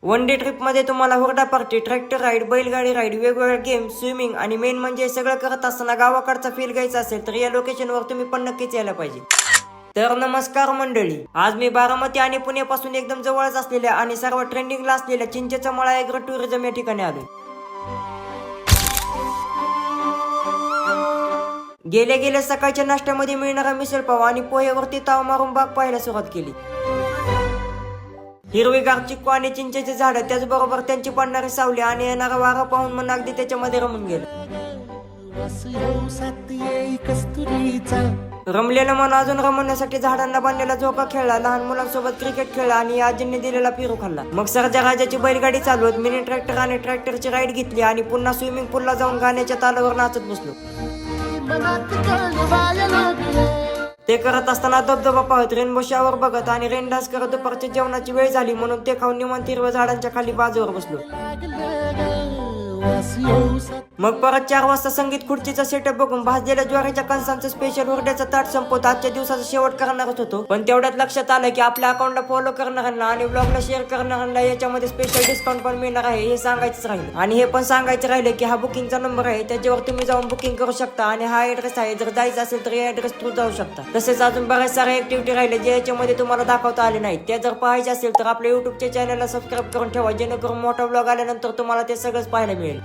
One day trip मध्ये तुम्हाला हुरडा पार्टी, ट्रॅक्टर राईड, बैलगाडी राईड, वेगवेगळे गेम, स्विमिंग आणि मेन म्हणजे सगळं करत असताना गावाकडचा फील घ्यायचा असेल तर या लोकेशनवर तुम्ही पण नक्कीच यायला पाहिजे. तर नमस्कार मंडळी, आज मी बारामती आणि पुण्यापासून एकदम जवळच असलेल्या आणि सर्व ट्रेंडिंगला असलेल्या चिंचेचा मळा एग्रो टुरिझम या ठिकाणी आलोय. गेल्या सकाळच्या नाश्त्यामध्ये मिळणारा मिसळ पाव आणि पोहेवरती ताव मारून बाग पाहायला सुरुवात केली. हिरवीगार चिक्कू आणि चिंचेचे झाड, त्याचबरोबर त्यांची पडणारी सावली आणि येणारा वारा पाहून मन अगदी त्याच्यामध्ये रमून गेलं. रमलेलं मन अजून रमवण्यासाठी झाडांना बांधलेला झोका खेळला, लहान मुलांसोबत क्रिकेट खेळला आणि आजींनी दिलेला पिरू खाल्ला. मग सरजा राजाची बैलगाडी चालवत मिनी ट्रॅक्टर आणि ट्रॅक्टरची राईड घेतली आणि पुन्हा स्विमिंग पूलला जाऊन गाण्याच्या तालावर नाचत बसलो. ते करत असताना धबधबा पाहत, रेनबो शॉवर बघत आणि रेन डान्स करत दुपारच्या जेवणाची वेळ झाली म्हणून ते खाऊन निवांत हिरव्या झाडांच्या खाली बाजूवर बसलो. मग परत 4 वाजता संगीत खुर्चीचा सेटअप बघून भाजलेल्या ज्वारीच्या कणसांचं स्पेशल हुरड्याचा ताट संपवत आजच्या दिवसाचा शेवट करणारच होतो. पण तेवढ्यात लक्षात आलं की आपल्या अकाउंटला फॉलो करणाऱ्यांना आणि ब्लॉगला शेअर करणाऱ्यांना याच्यामध्ये स्पेशल डिस्काउंट पण मिळणार आहे हे सांगायचंच राहिलं. आणि हे पण सांगायचं राहिलं की हा बुकिंगचा नंबर आहे, त्याच्यावर तुम्ही जाऊन बुकिंग करू शकता आणि हा ऍड्रेस आहे, जर जायचं असेल तर या ऍड्रेस थ्रू जाऊ शकता. तसेच अजून बऱ्याच साऱ्या ऍक्टिव्हिटी राहिले जे याच्यामध्ये तुम्हाला दाखवता आले नाहीत. त्या जर पाहायचे असेल तर आपल्या युट्यूबच्या चॅनलला सबस्क्राईब करून ठेवा, जेणेकरून मोठा ब्लॉग आल्यानंतर तुम्हाला ते सगळंच पाहायला मिळेल.